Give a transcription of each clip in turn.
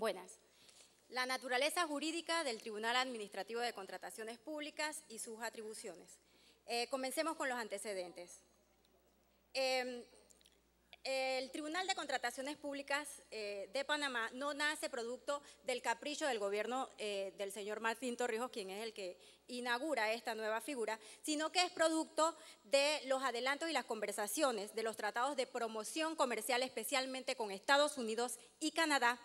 Buenas. La naturaleza jurídica del Tribunal Administrativo de Contrataciones Públicas y sus atribuciones. Comencemos con los antecedentes. El Tribunal de Contrataciones Públicas de Panamá no nace producto del capricho del gobierno del señor Martín Torrijos, quien es el que inaugura esta nueva figura, sino que es producto de los adelantos y las conversaciones de los tratados de promoción comercial, especialmente con Estados Unidos y Canadá,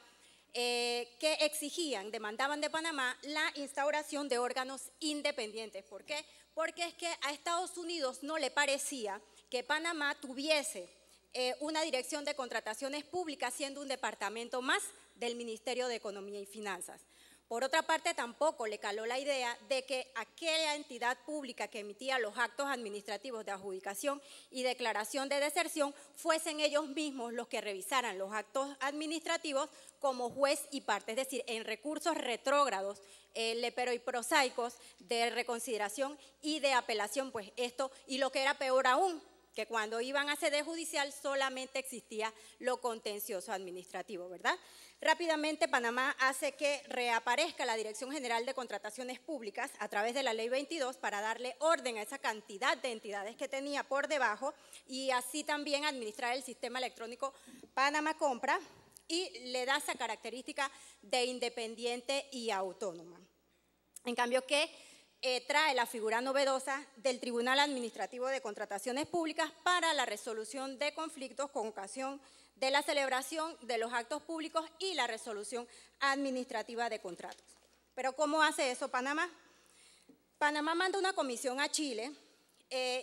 que exigían, demandaban de Panamá la instauración de órganos independientes. ¿Por qué? Porque es que a Estados Unidos no le parecía que Panamá tuviese una dirección de contrataciones públicas siendo un departamento más del Ministerio de Economía y Finanzas. Por otra parte, tampoco le caló la idea de que aquella entidad pública que emitía los actos administrativos de adjudicación y declaración de deserción fuesen ellos mismos los que revisaran los actos administrativos como juez y parte, es decir, en recursos retrógrados, pero y prosaicos de reconsideración y de apelación, pues esto, y lo que era peor aún, que cuando iban a sede judicial solamente existía lo contencioso administrativo, ¿verdad? Rápidamente Panamá hace que reaparezca la Dirección General de Contrataciones Públicas a través de la Ley 22 para darle orden a esa cantidad de entidades que tenía por debajo y así también administrar el sistema electrónico Panamá Compra y le da esa característica de independiente y autónoma. En cambio, ¿qué trae la figura novedosa del Tribunal Administrativo de Contrataciones Públicas para la resolución de conflictos con ocasión de la celebración de los actos públicos y la resolución administrativa de contratos? Pero ¿cómo hace eso Panamá? Panamá manda una comisión a Chile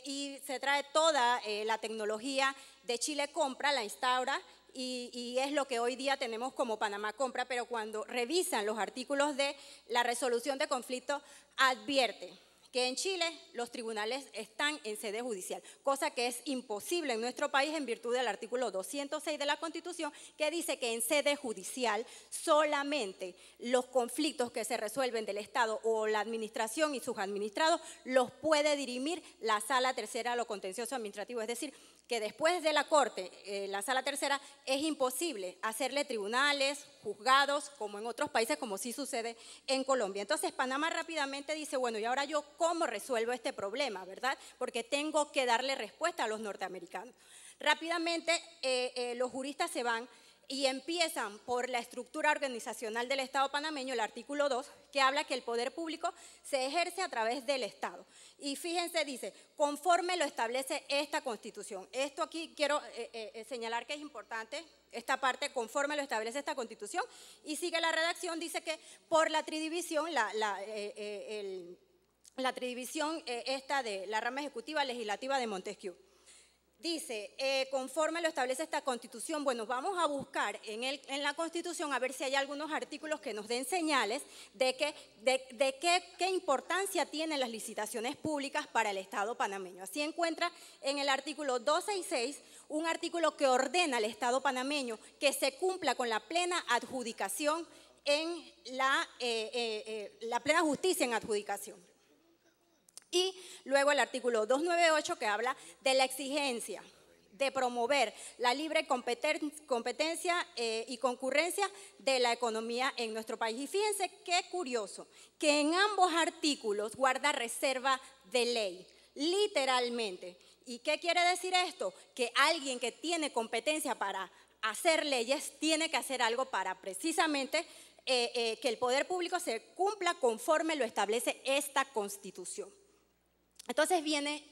y se trae toda la tecnología de Chile Compra, la instaura, y es lo que hoy día tenemos como Panamá Compra, pero cuando revisan los artículos de la resolución de conflicto, advierte que en Chile los tribunales están en sede judicial, cosa que es imposible en nuestro país en virtud del artículo 206 de la Constitución, que dice que en sede judicial solamente los conflictos que se resuelven del Estado o la administración y sus administrados los puede dirimir la Sala Tercera de lo Contencioso Administrativo, es decir, que después de la Corte, la Sala Tercera, es imposible hacerle tribunales, juzgados, como en otros países, como sí sucede en Colombia. Entonces, Panamá rápidamente dice, bueno, ¿y ahora yo cómo resuelvo este problema, verdad? Porque tengo que darle respuesta a los norteamericanos. Rápidamente, los juristas se van y empiezan por la estructura organizacional del Estado panameño, el artículo 2, que habla que el poder público se ejerce a través del Estado. Y fíjense, dice, conforme lo establece esta Constitución. Esto aquí quiero señalar que es importante, esta parte, conforme lo establece esta Constitución, y sigue la redacción, dice que por la tridivisión, la tridivisión esta de la rama ejecutiva legislativa de Montesquieu. Dice, conforme lo establece esta Constitución, bueno, vamos a buscar en la Constitución a ver si hay algunos artículos que nos den señales de qué importancia tienen las licitaciones públicas para el Estado panameño. Así encuentra en el artículo 266 un artículo que ordena al Estado panameño que se cumpla con la plena adjudicación en la plena justicia en adjudicación. Y luego el artículo 298 que habla de la exigencia de promover la libre competencia y concurrencia de la economía en nuestro país. Y fíjense qué curioso, que en ambos artículos guarda reserva de ley, literalmente. ¿Y qué quiere decir esto? Que alguien que tiene competencia para hacer leyes tiene que hacer algo para precisamente que el poder público se cumpla conforme lo establece esta Constitución. Entonces viene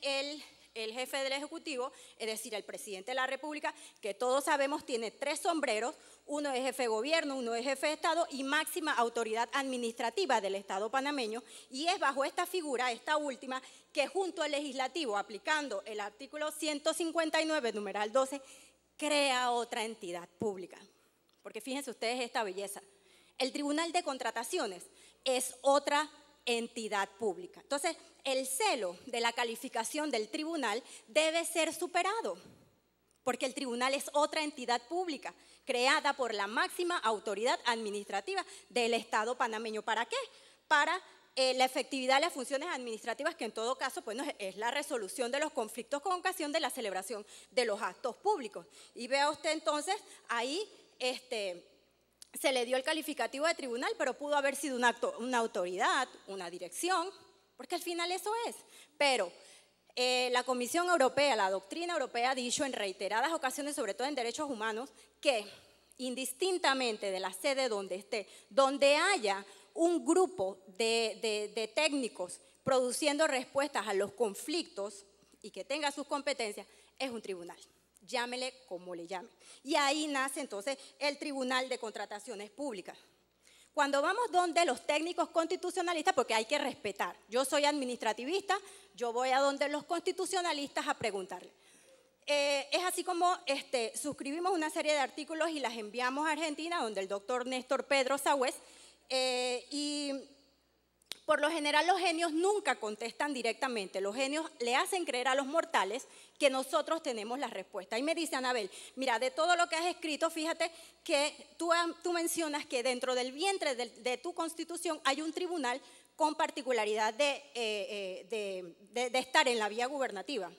el jefe del Ejecutivo, es decir, el presidente de la República, que todos sabemos tiene 3 sombreros, uno es jefe de gobierno, uno es jefe de Estado y máxima autoridad administrativa del Estado panameño, y es bajo esta figura, esta última, que junto al legislativo, aplicando el artículo 159, numeral 12, crea otra entidad pública. Porque fíjense ustedes esta belleza, el Tribunal de Contrataciones es otra entidad pública. Entonces, el celo de la calificación del tribunal debe ser superado, porque el tribunal es otra entidad pública creada por la máxima autoridad administrativa del Estado panameño. ¿Para qué? Para la efectividad de las funciones administrativas, que en todo caso pues, es la resolución de los conflictos con ocasión de la celebración de los actos públicos. Y vea usted entonces ahí se le dio el calificativo de tribunal, pero pudo haber sido una autoridad, una dirección, porque al final eso es. Pero la Comisión Europea, la doctrina europea ha dicho en reiteradas ocasiones, sobre todo en derechos humanos, que indistintamente de la sede donde esté, donde haya un grupo de técnicos produciendo respuestas a los conflictos y que tenga sus competencias, es un tribunal. Llámele como le llame. Y ahí nace entonces el Tribunal de Contrataciones Públicas. Cuando vamos donde los técnicos constitucionalistas, porque hay que respetar, yo soy administrativista, yo voy a donde los constitucionalistas a preguntarle. Es así como suscribimos una serie de artículos y las enviamos a Argentina, donde el doctor Néstor Pedro Sagüez, y por lo general los genios nunca contestan directamente, los genios le hacen creer a los mortales que nosotros tenemos la respuesta. Y me dice Anabel, mira, de todo lo que has escrito, fíjate que tú mencionas que dentro del vientre de tu constitución hay un tribunal con particularidad de estar en la vía gubernativa.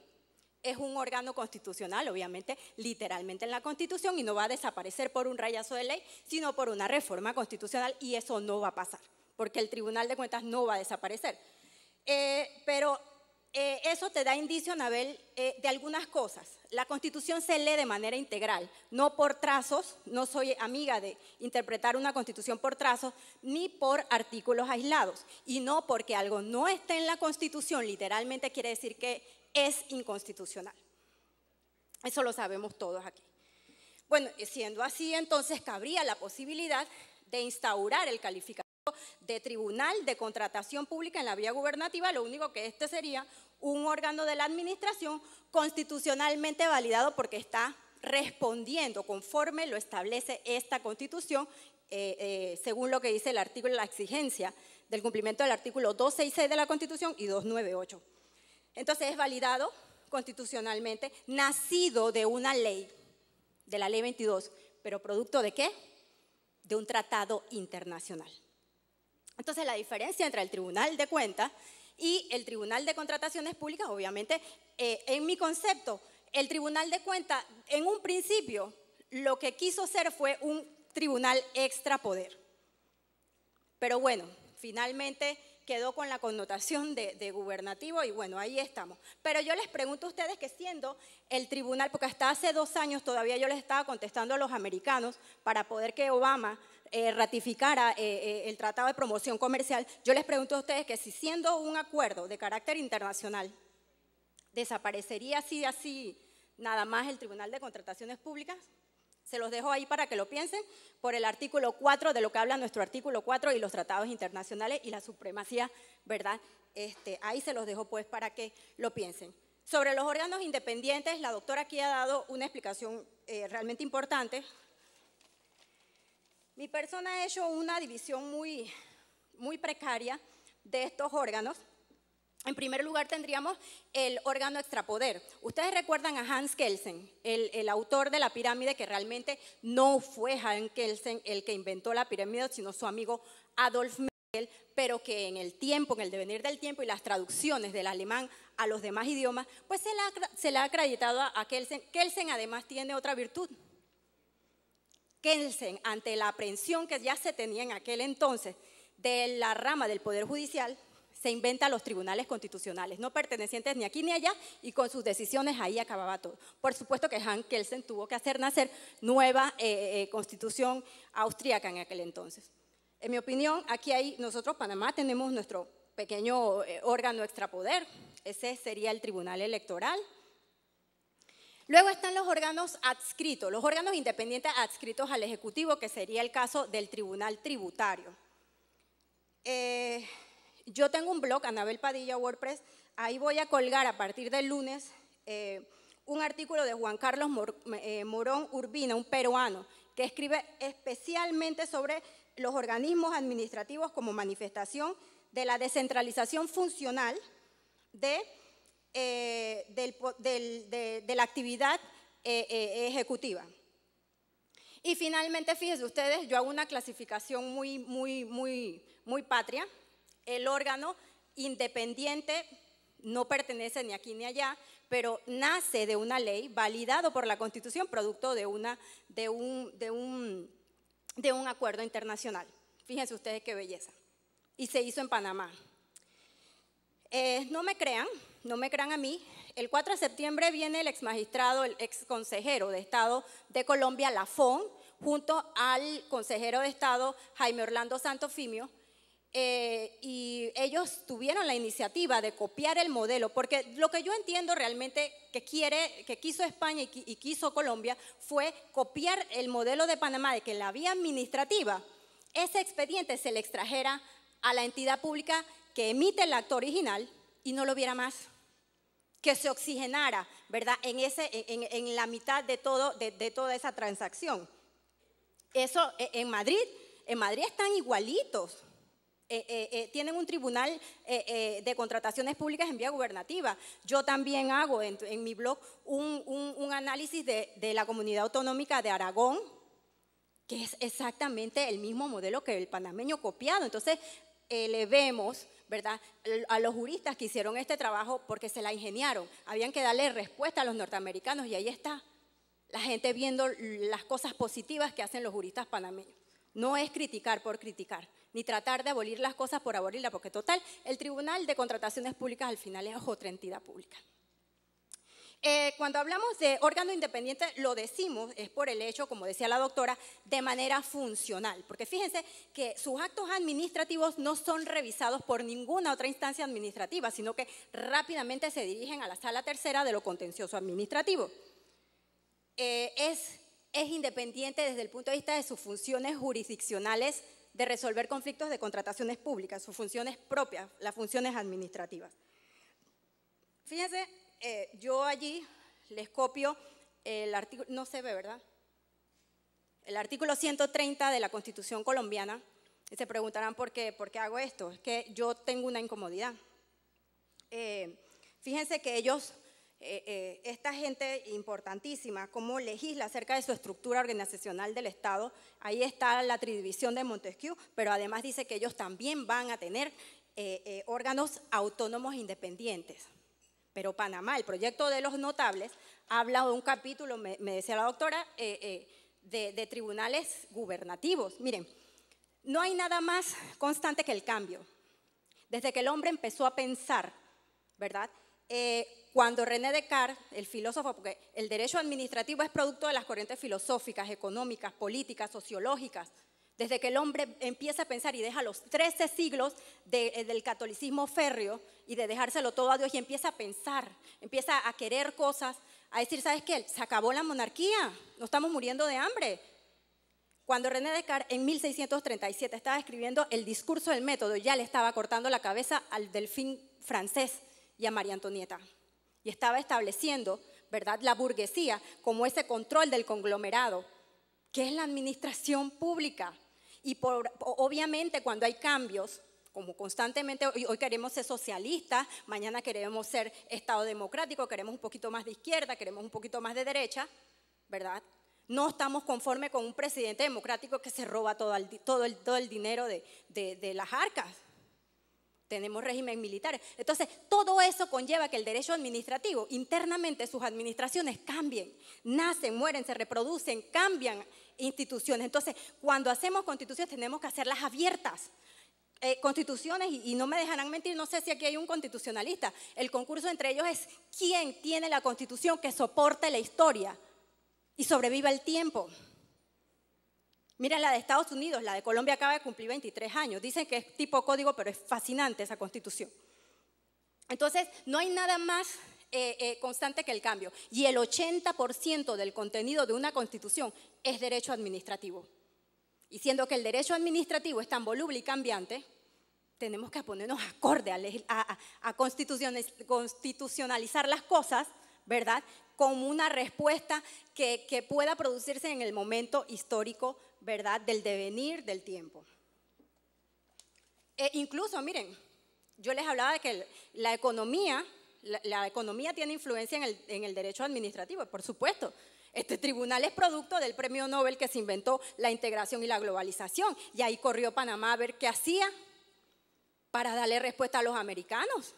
Es un órgano constitucional, obviamente, literalmente en la Constitución, y no va a desaparecer por un rayazo de ley, sino por una reforma constitucional, y eso no va a pasar, porque el Tribunal de Cuentas no va a desaparecer. Pero eso te da indicio, Anabel, de algunas cosas. La Constitución se lee de manera integral, no por trazos, no soy amiga de interpretar una Constitución por trazos, ni por artículos aislados, y no porque algo no esté en la Constitución, literalmente quiere decir que es inconstitucional. Eso lo sabemos todos aquí. Bueno, siendo así, entonces cabría la posibilidad de instaurar el calificativo de Tribunal de Contratación Pública en la vía gubernativa, lo único que sería un órgano de la administración constitucionalmente validado porque está respondiendo conforme lo establece esta Constitución, según lo que dice el artículo, la exigencia del cumplimiento del artículo 266 de la Constitución y 298. Entonces es validado constitucionalmente, nacido de una ley, de la ley 22, pero ¿producto de qué? De un tratado internacional. Entonces la diferencia entre el Tribunal de Cuentas y el Tribunal de Contrataciones Públicas, obviamente, en mi concepto, el Tribunal de Cuentas, en un principio, lo que quiso ser fue un tribunal extrapoder. Pero bueno, finalmente quedó con la connotación de gubernativo y bueno, ahí estamos. Pero yo les pregunto a ustedes que siendo el tribunal, porque hasta hace 2 años todavía yo les estaba contestando a los americanos para poder que Obama ratificara el Tratado de Promoción Comercial, yo les pregunto a ustedes que si siendo un acuerdo de carácter internacional, ¿desaparecería así nada más el Tribunal de Contrataciones Públicas? Se los dejo ahí para que lo piensen por el artículo 4, de lo que habla nuestro artículo 4 y los tratados internacionales y la supremacía, ¿verdad? Ahí se los dejo pues para que lo piensen. Sobre los órganos independientes, la doctora aquí ha dado una explicación realmente importante. Mi persona ha hecho una división muy precaria de estos órganos. En primer lugar tendríamos el órgano extrapoder. Ustedes recuerdan a Hans Kelsen, el autor de la pirámide, que realmente no fue Hans Kelsen el que inventó la pirámide, sino su amigo Adolf Mengele, pero que en el tiempo, en el devenir del tiempo y las traducciones del alemán a los demás idiomas, pues se le ha acreditado a Kelsen. Kelsen además tiene otra virtud. Kelsen, ante la aprehensión que ya se tenía en aquel entonces de la rama del Poder Judicial, se inventa los tribunales constitucionales, no pertenecientes ni aquí ni allá, y con sus decisiones ahí acababa todo. Por supuesto que Hans Kelsen tuvo que hacer nacer nueva constitución austríaca en aquel entonces. En mi opinión, nosotros, Panamá, tenemos nuestro pequeño órgano extrapoder, ese sería el Tribunal Electoral. Luego están los órganos adscritos, los órganos independientes adscritos al Ejecutivo, que sería el caso del Tribunal Tributario. Yo tengo un blog, Anabel Padilla WordPress, ahí voy a colgar a partir del lunes un artículo de Juan Carlos Morón Urbina, un peruano, que escribe especialmente sobre los organismos administrativos como manifestación de la descentralización funcional de la actividad ejecutiva. Y finalmente, fíjense ustedes, yo hago una clasificación muy patria. El órgano independiente no pertenece ni aquí ni allá, pero nace de una ley validado por la Constitución, producto de un de un acuerdo internacional. Fíjense ustedes qué belleza. Y se hizo en Panamá. No me crean a mí. El 4 de septiembre viene el ex magistrado, el ex consejero de Estado de Colombia, Lafón, junto al consejero de Estado, Jaime Orlando Santofimio, y ellos tuvieron la iniciativa de copiar el modelo, porque lo que yo entiendo realmente que quiso España y quiso Colombia fue copiar el modelo de Panamá, de que en la vía administrativa ese expediente se le extrajera a la entidad pública que emite el acto original y no lo viera más, que se oxigenara, ¿verdad?, en la mitad de toda esa transacción. Eso en Madrid están igualitos. Tienen un tribunal de contrataciones públicas en vía gubernativa. Yo también hago en mi blog un análisis de la comunidad autonómica de Aragón, que es exactamente el mismo modelo que el panameño copiado. Entonces, le vemos, ¿verdad?, a los juristas que hicieron este trabajo porque se la ingeniaron. Habían que darle respuesta a los norteamericanos y ahí está la gente viendo las cosas positivas que hacen los juristas panameños. No es criticar por criticar, ni tratar de abolir las cosas por abolirlas, porque total, el Tribunal de Contrataciones Públicas al final es otra entidad pública. Cuando hablamos de órgano independiente, lo decimos, es por el hecho, como decía la doctora, de manera funcional. Porque fíjense que sus actos administrativos no son revisados por ninguna otra instancia administrativa, sino que rápidamente se dirigen a la sala tercera de lo contencioso administrativo. Es independiente desde el punto de vista de sus funciones jurisdiccionales de resolver conflictos de contrataciones públicas, sus funciones propias, las funciones administrativas. Fíjense, yo allí les copio el artículo, no se ve, ¿verdad? El artículo 130 de la Constitución colombiana, y se preguntarán por qué hago esto. Es que yo tengo una incomodidad. Fíjense que ellos, esta gente importantísima, cómo legisla acerca de su estructura organizacional del Estado. Ahí está la tridivisión de Montesquieu, pero además dice que ellos también van a tener órganos autónomos independientes. Pero Panamá, el proyecto de los notables, habla de un capítulo, me decía la doctora, de tribunales gubernativos. Miren, no hay nada más constante que el cambio. Desde que el hombre empezó a pensar, ¿verdad? Cuando René Descartes, el filósofo, porque el derecho administrativo es producto de las corrientes filosóficas, económicas, políticas, sociológicas, desde que el hombre empieza a pensar y deja los 13 siglos del catolicismo férreo y de dejárselo todo a Dios y empieza a pensar, empieza a querer cosas, a decir, ¿sabes qué? Se acabó la monarquía, no estamos muriendo de hambre. Cuando René Descartes en 1637 estaba escribiendo el discurso del método, ya le estaba cortando la cabeza al delfín francés y a María Antonieta. Y estaba estableciendo, ¿verdad?, la burguesía como ese control del conglomerado, que es la administración pública. Y obviamente cuando hay cambios, como constantemente hoy queremos ser socialistas, mañana queremos ser Estado democrático, queremos un poquito más de izquierda, queremos un poquito más de derecha, ¿verdad? No estamos conformes con un presidente democrático que se roba todo el dinero de las arcas. Tenemos régimen militar. Entonces, todo eso conlleva que el derecho administrativo, internamente sus administraciones cambien, nacen, mueren, se reproducen, cambian instituciones. Entonces, cuando hacemos constituciones tenemos que hacerlas abiertas. Constituciones, y no me dejarán mentir, no sé si aquí hay un constitucionalista, el concurso entre ellos es quién tiene la constitución que soporte la historia y sobreviva el tiempo. Miren la de Estados Unidos, la de Colombia acaba de cumplir 23 años. Dicen que es tipo código, pero es fascinante esa constitución. Entonces, no hay nada más constante que el cambio. Y el 80% del contenido de una constitución es derecho administrativo. Y siendo que el derecho administrativo es tan voluble y cambiante, tenemos que ponernos acorde a constitucionalizar las cosas, ¿verdad?, como una respuesta que pueda producirse en el momento histórico, ¿verdad?, del devenir del tiempo. Incluso, miren, yo les hablaba de que la economía tiene influencia en el derecho administrativo, por supuesto. Este tribunal es producto del premio Nobel que se inventó la integración y la globalización, y ahí corrió Panamá a ver qué hacía para darle respuesta a los americanos,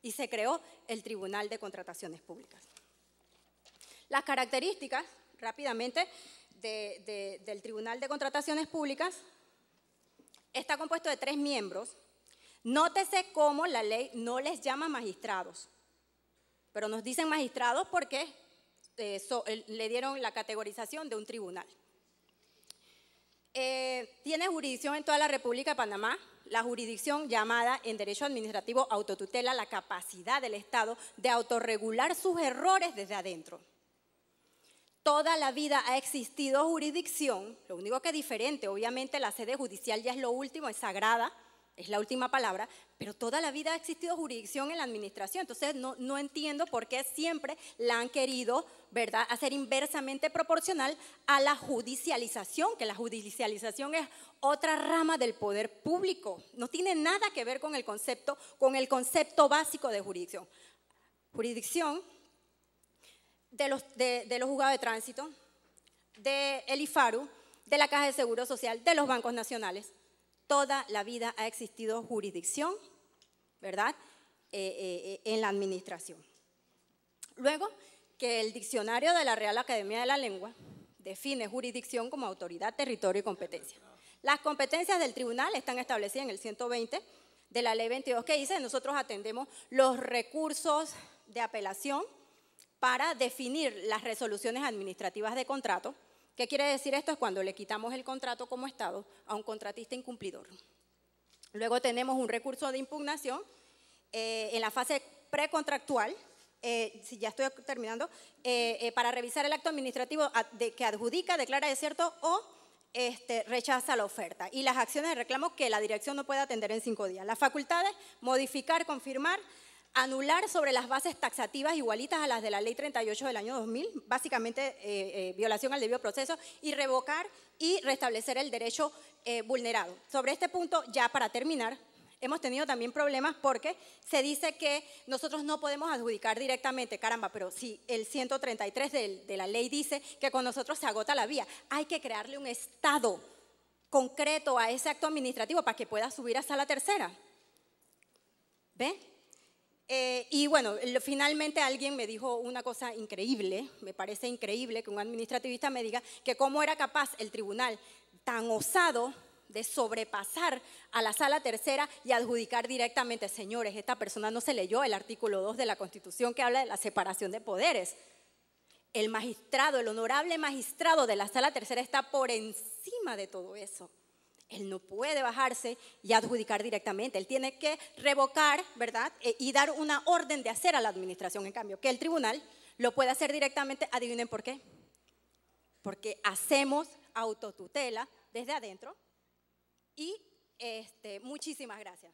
y se creó el Tribunal de Contrataciones Públicas. Las características, rápidamente, del Tribunal de Contrataciones Públicas está compuesto de 3 miembros. Nótese cómo la ley no les llama magistrados, pero nos dicen magistrados porque le dieron la categorización de un tribunal. Tiene jurisdicción en toda la República de Panamá, la jurisdicción llamada en derecho administrativo autotutela, la capacidad del Estado de autorregular sus errores desde adentro. Toda la vida ha existido jurisdicción, lo único que es diferente, obviamente la sede judicial ya es lo último, es sagrada, es la última palabra, pero toda la vida ha existido jurisdicción en la administración, entonces no entiendo por qué siempre la han querido, ¿verdad?, hacer inversamente proporcional a la judicialización, que la judicialización es otra rama del poder público, no tiene nada que ver con el concepto básico de jurisdicción. Jurisdicción de los juzgados de tránsito, del IFARU, de la Caja de Seguro Social, de los bancos nacionales. Toda la vida ha existido jurisdicción, ¿verdad?, en la administración. Luego, que el diccionario de la Real Academia de la Lengua define jurisdicción como autoridad, territorio y competencia. Las competencias del tribunal están establecidas en el 120 de la Ley 22, que dice: nosotros atendemos los recursos de apelación para definir las resoluciones administrativas de contrato. ¿Qué quiere decir esto? Es cuando le quitamos el contrato como Estado a un contratista incumplidor. Luego tenemos un recurso de impugnación en la fase precontractual, si ya estoy terminando, para revisar el acto administrativo que adjudica, declara desierto o rechaza la oferta. Y las acciones de reclamo que la dirección no puede atender en 5 días. Las facultades: modificar, confirmar, anular sobre las bases taxativas igualitas a las de la Ley 38 del año 2000, básicamente violación al debido proceso, y revocar y restablecer el derecho vulnerado. Sobre este punto, ya para terminar, hemos tenido también problemas porque se dice que nosotros no podemos adjudicar directamente. Caramba, pero si el 133 de la ley dice que con nosotros se agota la vía, hay que crearle un estado concreto a ese acto administrativo para que pueda subir a sala tercera. ¿Ve? Y bueno, finalmente alguien me dijo una cosa increíble, me parece increíble que un administrativista me diga que cómo era capaz el tribunal tan osado de sobrepasar a la sala tercera y adjudicar directamente. Señores, esta persona no se leyó el artículo 2 de la Constitución que habla de la separación de poderes. El magistrado, el honorable magistrado de la sala tercera está por encima de todo eso. Él no puede bajarse y adjudicar directamente, él tiene que revocar, ¿verdad?, y dar una orden de hacer a la administración. En cambio, que el tribunal lo puede hacer directamente. ¿Adivinen por qué? Porque hacemos autotutela desde adentro y muchísimas gracias.